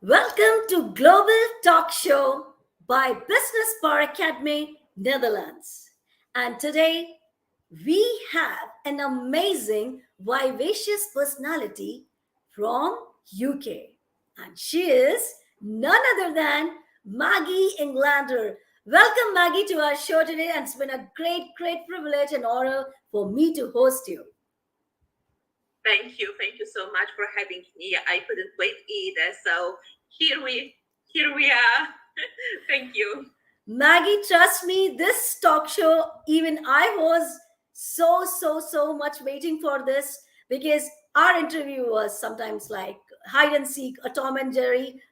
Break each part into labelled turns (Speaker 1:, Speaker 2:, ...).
Speaker 1: Welcome to Global Talk Show by Business Bar Academy, Netherlands. And today we have an amazing, vivacious personality from UK. And she is none other than Maggie Englander. Welcome, Maggie, to our show today. And it's been a great privilege and honor for me to host you.
Speaker 2: Thank you. Thank you so much for having me. I couldn't wait either. So here we are. Thank you.
Speaker 1: Maggie, trust me, this talk show, even I was so much waiting for this because our interview was sometimes like hide and seek, a Tom and Jerry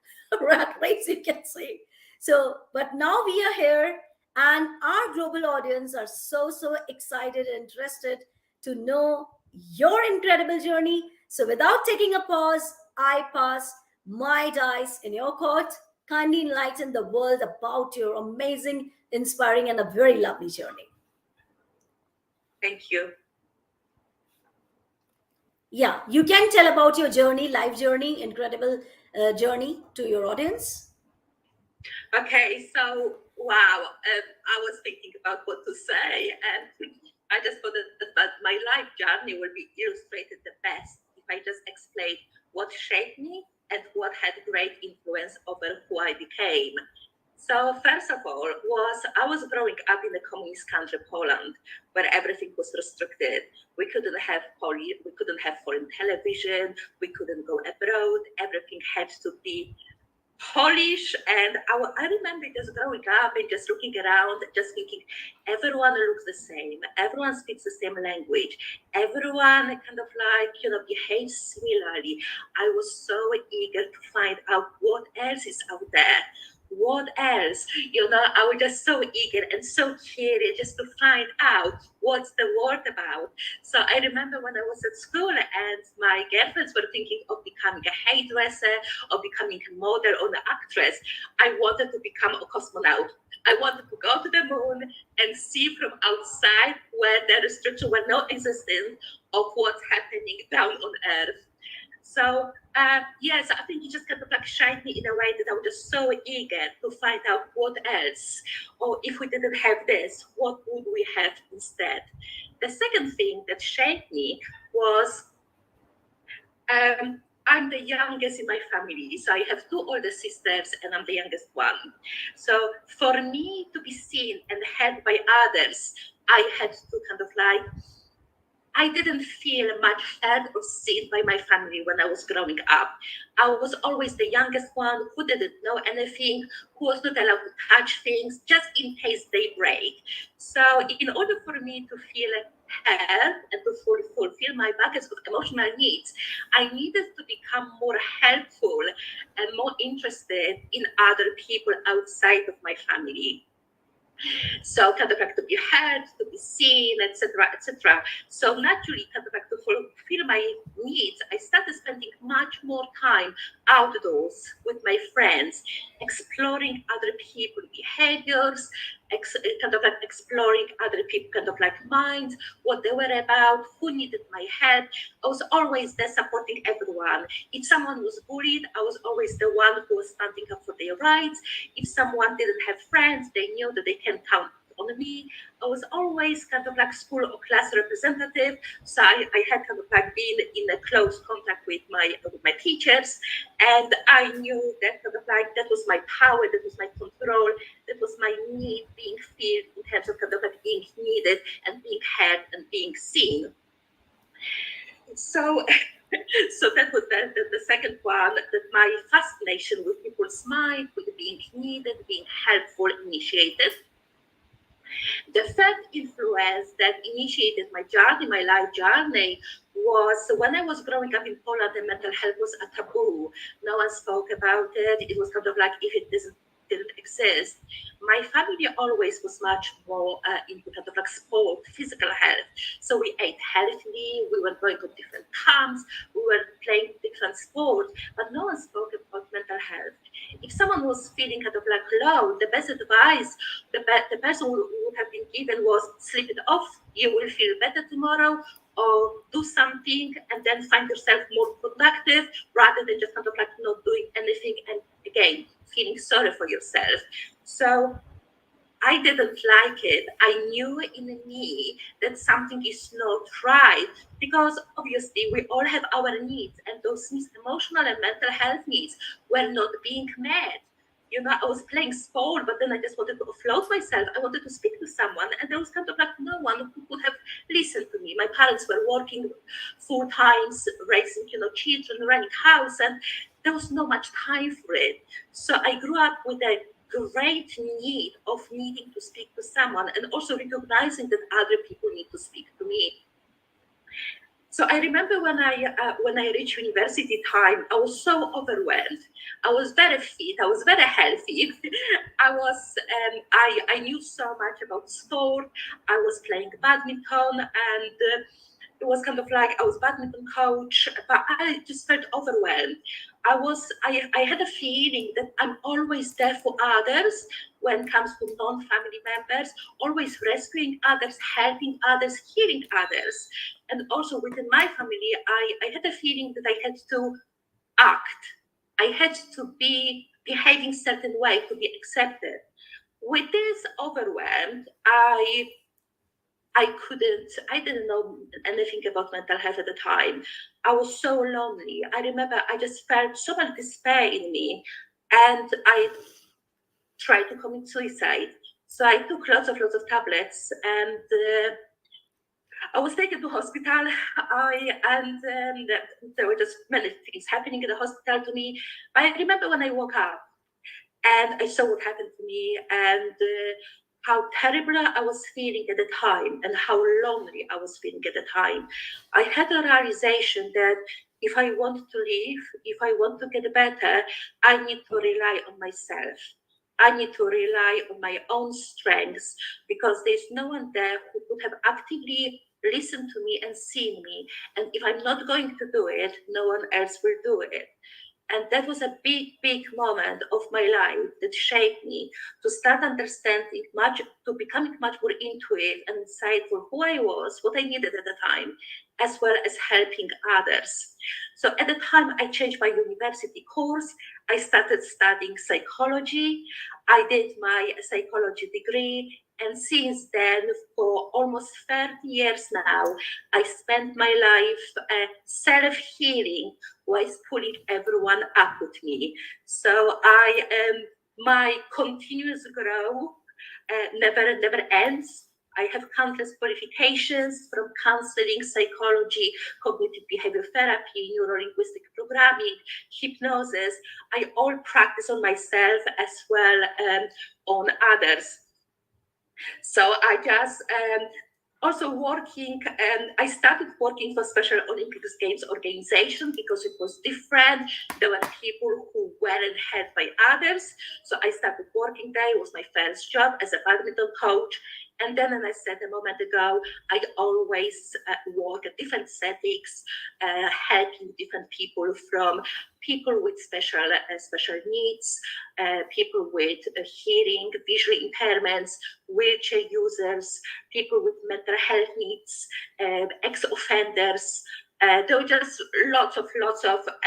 Speaker 1: rat race, you can say. So, but now we are here, and our global audience are so excited and interested to know your incredible journey. So, without taking a pause, I pass my dice in your court. Kindly enlighten the world about your amazing, inspiring, and a very lovely journey.
Speaker 2: Thank you.
Speaker 1: Yeah, you can tell about your journey, life journey, incredible journey to your audience.
Speaker 2: Okay, so wow, I was thinking about what to say, and I just thought that my life journey will be illustrated the best if I just explain what shaped me and what had great influence over who I became. So first of all, I was growing up in a communist country, Poland, where everything was restricted. We couldn't have foreign television. We couldn't go abroad. Everything had to be Polish, and I remember just growing up and just looking around, just thinking everyone looks the same, everyone speaks the same language, everyone kind of behaves similarly. I was so eager to find out what else is out there. What else? I was just so eager and so curious just to find out what's the world about. So I remember when I was at school and my girlfriends were thinking of becoming a hairdresser or becoming a model or an actress. I wanted to become a cosmonaut. I wanted to go to the moon and see from outside where the restrictions were not existent of what's happening down on Earth. So yes, I think it just kind of shined me in a way that I was just so eager to find out what else, or if we didn't have this, what would we have instead? The second thing that shaped me was I'm the youngest in my family, so I have two older sisters and I'm the youngest one. So for me to be seen and heard by others, I had to I didn't feel much heard or seen by my family when I was growing up. I was always the youngest one who didn't know anything, who was not allowed to touch things just in case they break. So, in order for me to feel heard and to fulfill my buckets of emotional needs, I needed to become more helpful and more interested in other people outside of my family. So kind of to be heard, to be seen, etc., etc. So naturally, kind of to fulfill my needs, I started spending much more time outdoors with my friends, exploring other people's behaviors, exploring other people minds, what they were about, who needed my help. I was always there supporting everyone. If someone was bullied, I was always the one who was standing up for their rights. If someone didn't have friends, they knew that they can count on me. I was always school or class representative, so I had been in a close contact with my teachers, and I knew that that was my power, that was my control, that was my need being felt in terms of being needed and being heard and being seen. So so that was the second one, that my fascination with people's mind, with being needed, being helpful, initiated. The third influence that initiated my journey, my life journey, was when I was growing up in Poland, and mental health was a taboo. No one spoke about it. It was if it didn't exist. My family always was much more into sport, physical health. So we ate healthily, we were going to different camps, we were playing different sports, but no one spoke about mental health. If someone was feeling low, the best advice the person would have been given was sleep it off, you will feel better tomorrow, or do something and then find yourself more productive rather than just kind of like not doing anything and again feeling sorry for yourself. So I didn't like it. I knew in me that something is not right because obviously we all have our needs, and those needs, emotional and mental health needs, were not being met. You know, I was playing sport, but then I just wanted to offload myself. I wanted to speak to someone, and there was kind of like no one who could have listened to me. My parents were working full times, raising, children, running house, and there was not much time for it. So I grew up with a great need of needing to speak to someone and also recognizing that other people need to speak to me. So I remember when I reached university time, I was so overwhelmed. I was very fit. I was very healthy. I knew so much about sport. I was playing badminton, and it was kind of like I was badminton coach, but I just felt overwhelmed. I had a feeling that I'm always there for others when it comes to non-family members, always rescuing others, helping others, healing others. And also within my family, I had a feeling that I had to act. I had to be behaving certain way to be accepted. With this overwhelmed, I didn't know anything about mental health at the time. I was so lonely. I remember I just felt so much despair in me, and I tried to commit suicide. So I took lots of tablets, and I was taken to hospital. There were just many things happening in the hospital to me. But I remember when I woke up and I saw what happened to me, and how terrible I was feeling at the time and how lonely I was feeling at the time. I had a realization that if I want to live, if I want to get better, I need to rely on myself. I need to rely on my own strengths because there's no one there who could have actively listened to me and seen me. And if I'm not going to do it, no one else will do it. And that was a big moment of my life that shaped me to start understanding much, to becoming much more intuitive and insightful who I was, what I needed at the time, as well as helping others. So at the time, I changed my university course. I started studying psychology. I did my psychology degree. And since then, for almost 30 years now, I spent my life self healing was pulling everyone up with me. So my continuous growth never ends. I have countless qualifications from counseling, psychology, cognitive behavior therapy, neuro-linguistic programming, hypnosis. I all practice on myself as well on others. So I just also working, I started working for Special Olympics Games organization because it was different. There were people who weren't helped by others. So I started working there. It was my first job as a badminton coach. And then, as I said a moment ago, I always work at different settings, helping different people, from people with special needs, people with hearing, visual impairments, wheelchair users, people with mental health needs, ex-offenders. There were just lots of,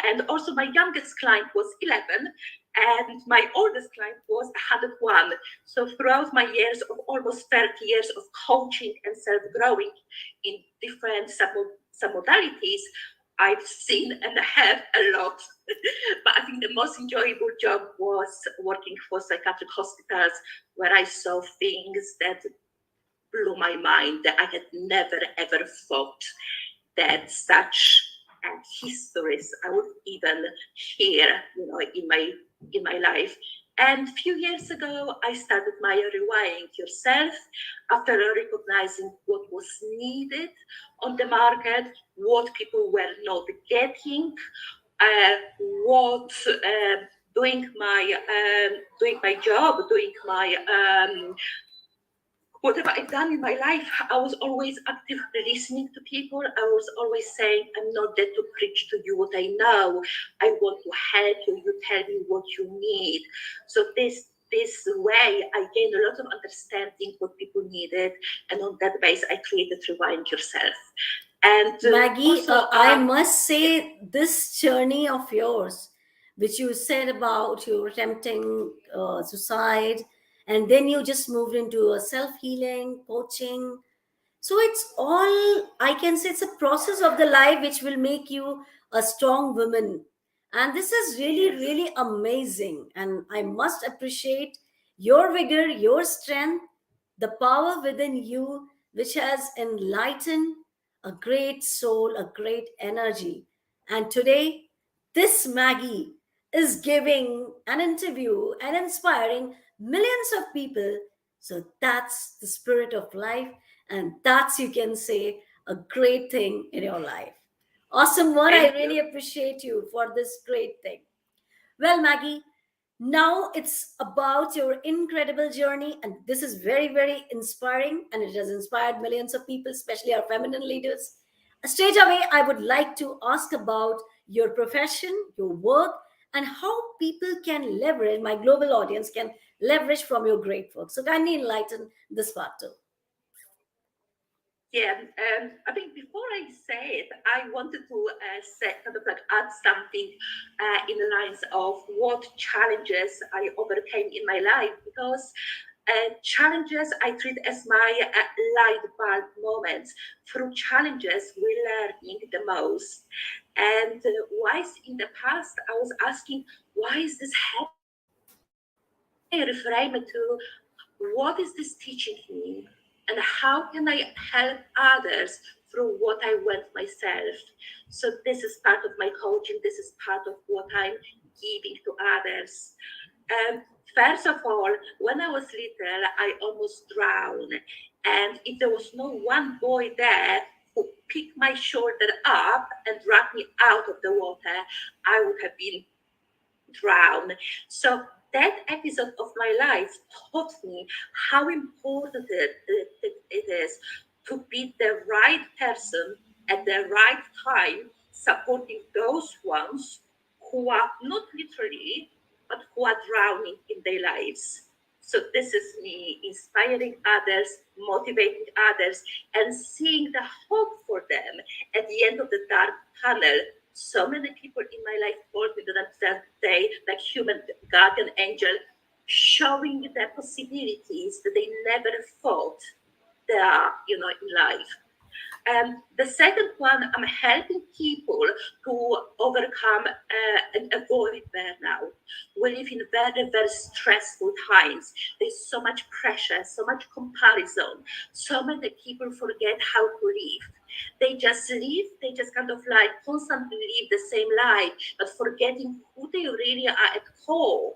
Speaker 2: and also my youngest client was 11, and my oldest client was 101. So throughout my years of almost 30 years of coaching and self-growing in different submodalities, I've seen and have a lot. But I think the most enjoyable job was working for psychiatric hospitals, where I saw things that blew my mind, that I had never ever thought that such histories I would even hear, in my life. And a few years ago, I started my Rewiring Yourself after recognizing what was needed on the market, what people were not getting, what doing my job, doing my whatever I've done in my life, I was always actively listening to people. I was always saying, I'm not there to preach to you what I know. I want to help you. You tell me what you need. So this way, I gained a lot of understanding what people needed. And on that base, I created Rewind Yourself. And
Speaker 1: Maggie,
Speaker 2: also,
Speaker 1: I must
Speaker 2: yeah,
Speaker 1: say, this journey of yours, which you said about you attempting suicide, and then you just moved into a self healing, coaching. So it's all, I can say, it's a process of the life which will make you a strong woman. And this is really,
Speaker 2: yes,
Speaker 1: really amazing. And I must appreciate your vigor, your strength, the power within you, which has enlightened a great soul, a great energy. And today, this Maggie is giving an interview and inspiring millions of people. So that's the spirit of life, and that's, you can say, a great thing in your life. Awesome one. I
Speaker 2: thank
Speaker 1: really
Speaker 2: you.
Speaker 1: appreciate you for this great thing. Well, Maggie, now it's about your incredible journey, and this is very, very inspiring, and it has inspired millions of people, especially our feminine leaders. Straight away, I would like to ask about your profession, your work, and how people can leverage, my global audience can leverage from your great work. So, kindly enlighten this part too.
Speaker 2: Yeah, I think before I say it, I wanted to say, kind of like add something in the lines of what challenges I overcame in my life, because challenges I treat as my light bulb moments. Through challenges, we're learning the most. And whilst in the past, I was asking, why is this happening? Then I reframe it to, what is this teaching me? And how can I help others through what I went myself? So this is part of my coaching. This is part of what I'm giving to others. Um, First of all, when I was little, I almost drowned. And if there was no one boy there who picked my shoulder up and dragged me out of the water, I would have been drown. So that episode of my life taught me how important it is to be the right person at the right time, supporting those ones who are not literally, but who are drowning in their lives. So this is me inspiring others, motivating others, and seeing the hope for them at the end of the dark tunnel. So many people in my life told me that they, like human guardian angel, showing me the possibilities that they never thought there are, in life. The second one, I'm helping people to overcome and avoid burnout. We live in very, very stressful times. There's so much pressure, so much comparison. So many people forget how to live. They just live, they just kind of like constantly live the same life, but forgetting who they really are at core.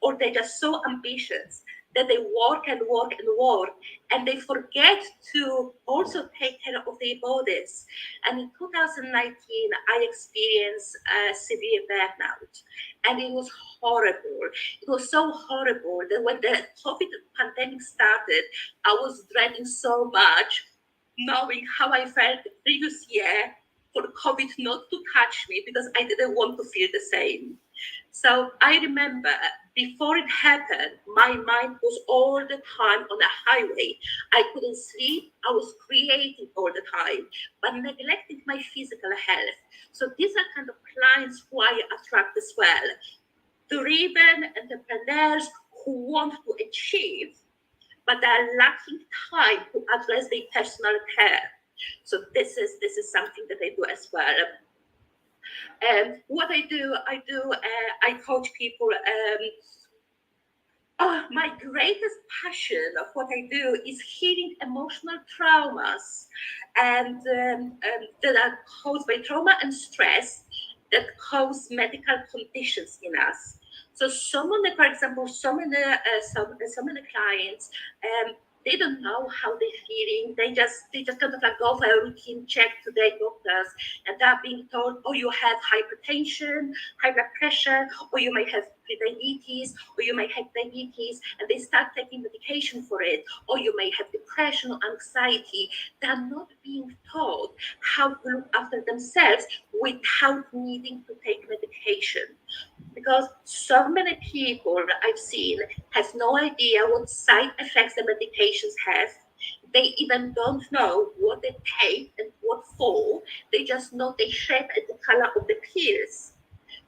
Speaker 2: Or they're just so ambitious that they work and work and work, and they forget to also take care of their bodies. And in 2019, I experienced a severe burnout, and it was horrible. It was so horrible that when the COVID pandemic started, I was dreading so much, knowing how I felt the previous year, for COVID not to catch me because I didn't want to feel the same. So I remember before it happened, my mind was all the time on a highway. I couldn't sleep. I was creating all the time, but neglecting my physical health. So these are kind of clients who I attract as well. Driven entrepreneurs who want to achieve, but are lacking time to address their personal care. So this is something that I do as well. What I coach people. My greatest passion of what I do is healing emotional traumas and that are caused by trauma and stress that cause medical conditions in us. So some of the, for example, some of the clients, they don't know how they're feeling. They just kind of like go for a routine check to their doctors, and they're being told, oh, you have hypertension, high blood pressure, or you might have diabetes, or you might have diabetes, and they start taking medication for it, or you may have depression or anxiety. They're not being taught how to look after themselves without needing to take medication, because so many people I've seen has no idea what side effects the medications have. They even don't know what they take and what for. They just know the shape and the color of the pills.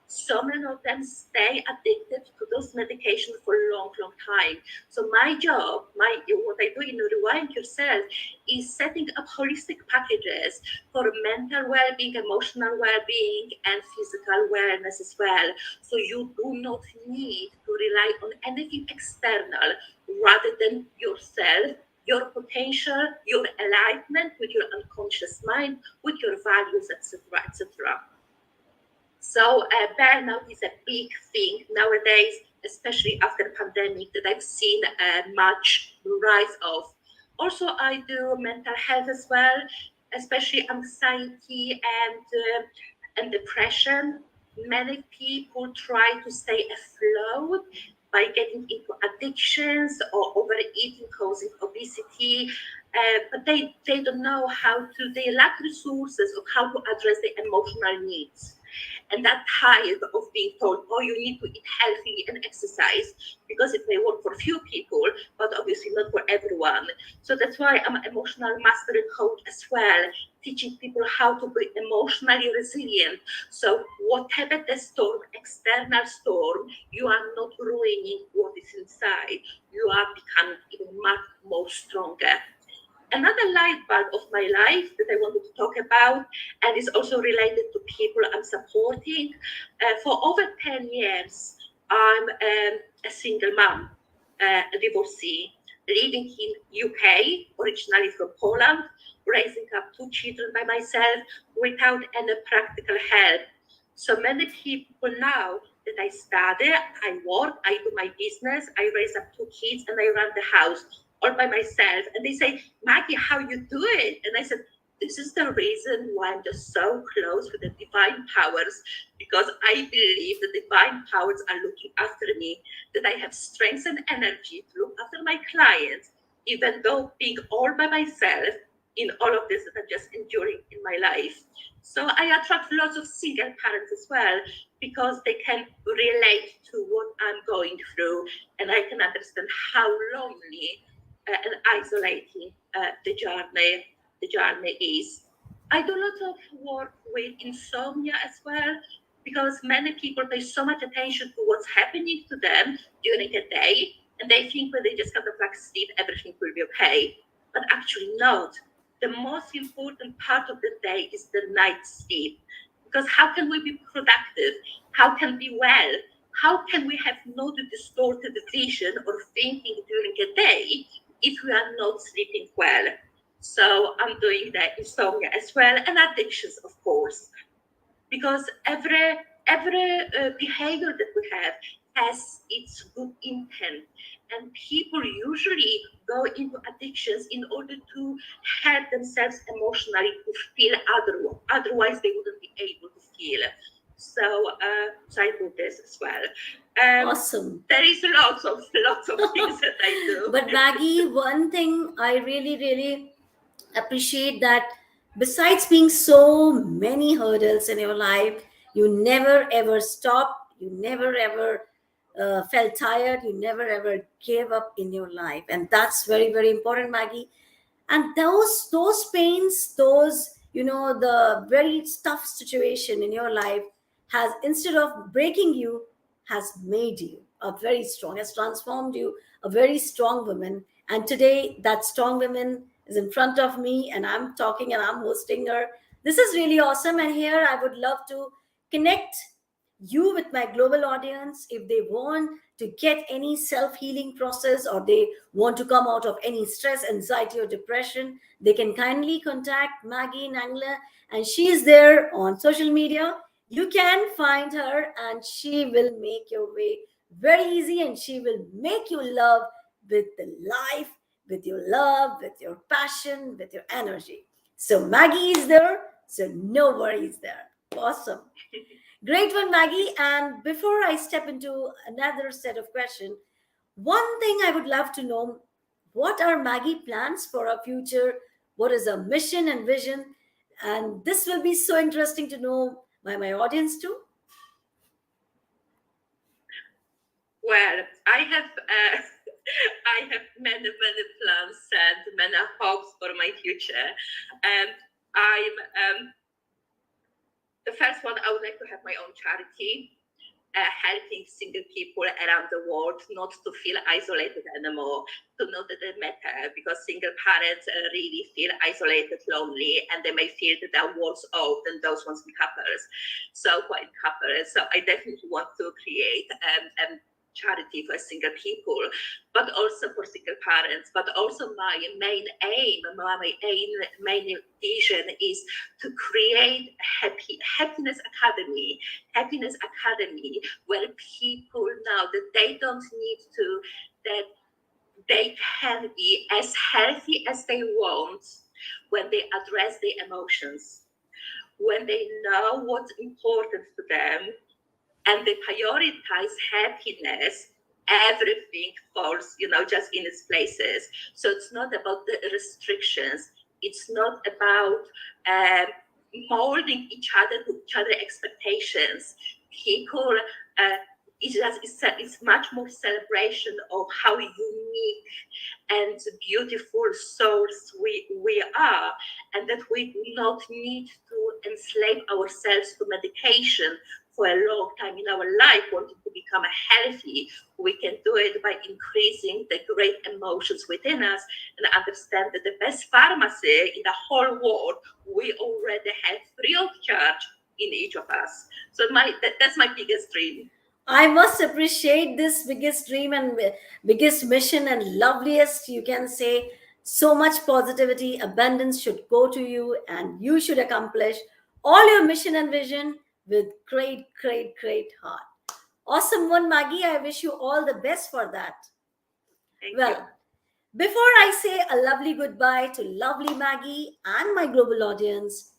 Speaker 2: So many of them stay addicted to those medications for a long, long time. So my job, what I do in Rewind Yourself is setting up holistic packages for mental well-being, emotional well-being, and physical wellness as well. So you do not need to rely on anything external rather than yourself, your potential, your alignment with your unconscious mind, with your values, etc., etc. So burnout is a big thing nowadays, especially after the pandemic, that I've seen a much rise of. Also, I do mental health as well, especially anxiety and depression. Many people try to stay afloat by getting into addictions or overeating, causing obesity. But they don't know how to, they lack resources of how to address their emotional needs, and that tired of being told, oh, you need to eat healthy and exercise, because it may work for few people, but obviously not for everyone. So that's why I'm an emotional mastery coach as well, teaching people how to be emotionally resilient. So whatever the storm, external storm, you are not ruining what is inside. You are becoming even much more stronger. Another light bulb of my life that I wanted to talk about, and is also related to people I'm supporting. For over 10 years, I'm a single mom, a divorcee, living in UK, originally from Poland, raising up two children by myself without any practical help. So many people now that I study, I work, I do my business, I raise up two kids, and I run the house all by myself. And they say, Maggie, how you do it? And I said, this is the reason why I'm just so close with the divine powers, because I believe the divine powers are looking after me, that I have strength and energy to look after my clients, even though being all by myself in all of this that I'm just enduring in my life. So I attract lots of single parents as well, because they can relate to what I'm going through, and I can understand how lonely and isolating the journey is. I do a lot of work with insomnia as well, because many people pay so much attention to what's happening to them during the day, and they think when they just kind of like sleep, everything will be okay. But actually not. The most important part of the day is the night sleep. Because how can we be productive? How can we be well? How can we have no distorted vision or thinking during a day if we are not sleeping well? So I'm doing the insomnia as well, and addictions, of course, because every behavior that we have has its good intent, and people usually go into addictions in order to help themselves emotionally to feel otherwise they wouldn't be able to feel. So I do this as well.
Speaker 1: Awesome.
Speaker 2: There is lots of things that I do.
Speaker 1: But Maggie, one thing I really, really appreciate that besides being so many hurdles in your life, you never ever stopped, you never ever felt tired, you never ever gave up in your life. And that's very, very important, Maggie. And those pains, those, the very tough situation in your life has, instead of breaking you, has made you a very strong, has transformed you a very strong woman. And today that strong woman is in front of me, and I'm talking and I'm hosting her. This is really awesome. And here I would love to connect you with my global audience. If they want to get any self-healing process, or they want to come out of any stress, anxiety, or depression, they can kindly contact Maggie Nangla, and she is there on social media. You can find her, and she will make your way very easy, and she will make you love with the life, with your love, with your passion, with your energy. So Maggie is there, so no worries there. Awesome. Great one, Maggie. And before I step into another set of questions, one thing I would love to know, what are Maggie plans for our future? What is our mission and vision? And this will be so interesting to know by my audience too.
Speaker 2: Well, I have I have many, many plans and many hopes for my future. And I'm the first one. I would like to have my own charity, helping single people around the world not to feel isolated anymore, to know that they matter, because single parents really feel isolated, lonely, and they may feel that they're worse off than those ones in couples. So, who are in couples. So, I definitely want to create charity for single people, but also for single parents. But also, my main aim, main vision is to create happiness academy, where people know that they don't need to, that they can be as healthy as they want when they address their emotions, when they know what's important to them, and they prioritize happiness. Everything falls, just in its places. So it's not about the restrictions. It's not about molding each other to each other expectations. People, it's much more celebration of how unique and beautiful souls we are, and that we do not need to enslave ourselves to medication for a long time in our life, wanting to become healthy. We can do it by increasing the great emotions within us, and understand that the best pharmacy in the whole world we already have free of charge in each of us. So that's my biggest dream.
Speaker 1: I must appreciate this biggest dream and biggest mission and loveliest, you can say. So much positivity, abundance should go to you, and you should accomplish all your mission and vision with great, great, great heart. Awesome one, Maggie. I wish you all the best for that.
Speaker 2: Thank you.
Speaker 1: Well, before I say a lovely goodbye to lovely Maggie and my global audience,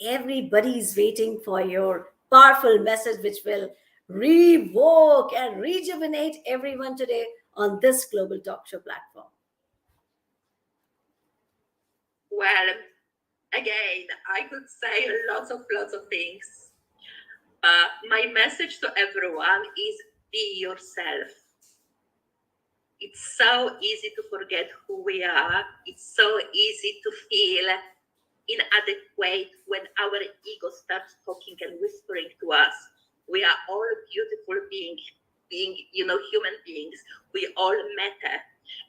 Speaker 1: everybody is waiting for your powerful message, which will revoke and rejuvenate everyone today on this global talk show platform.
Speaker 2: Well, again, I could say lots of things. My message to everyone is be yourself. It's so easy to forget who we are. It's so easy to feel inadequate when our ego starts talking and whispering to us. We are all beautiful human beings. We all matter.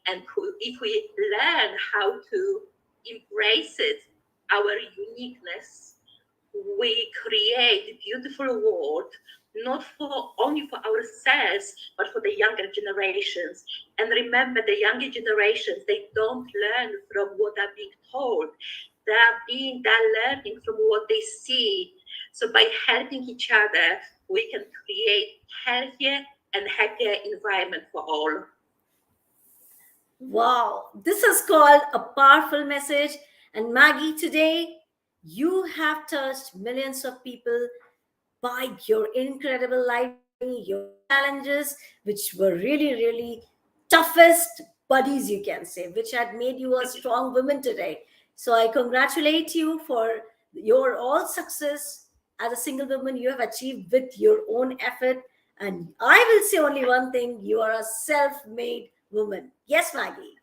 Speaker 2: And if we learn how to embrace it, our uniqueness, we create a beautiful world, not for only for ourselves, but for the younger generations. And remember, the younger generations, they don't learn from what they're being told. They're learning from what they see. So by helping each other, we can create healthier and happier environment for all.
Speaker 1: Wow, this is called a powerful message. And Maggie, today you have touched millions of people by your incredible life journey, your challenges, which were really, really toughest buddies, you can say, which had made you a strong woman today. So I congratulate you for your all success as a single woman you have achieved with your own effort. And I will say only one thing: you are a self-made woman. Yes, Maggie.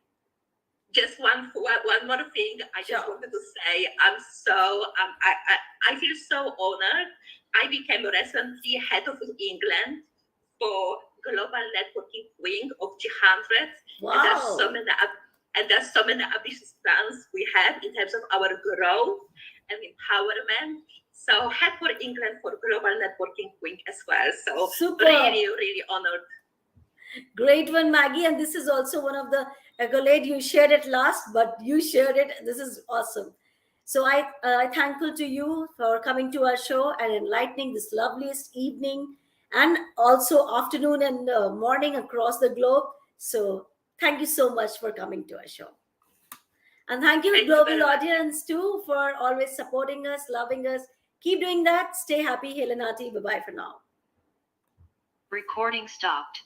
Speaker 2: Just one more thing. I just
Speaker 1: Sure.
Speaker 2: wanted to say I'm so I feel so honored. I became recently head of England for global networking wing of G100, and
Speaker 1: Wow.
Speaker 2: there's so many ambitious plans we have in terms of our growth and empowerment. So head for England for global networking wing as well. So
Speaker 1: Super.
Speaker 2: really honored.
Speaker 1: Great one, Maggie. And this is also one of the accolade. You shared it last, but you shared it. This is awesome. So I thankful to you for coming to our show and enlightening this loveliest evening and also afternoon and morning across the globe. So thank you so much for coming to our show. And thank you,
Speaker 2: Thank you
Speaker 1: global
Speaker 2: very much.
Speaker 1: audience, too, for always supporting us, loving us. Keep doing that. Stay happy, Helenati. Bye bye for now. Recording stopped.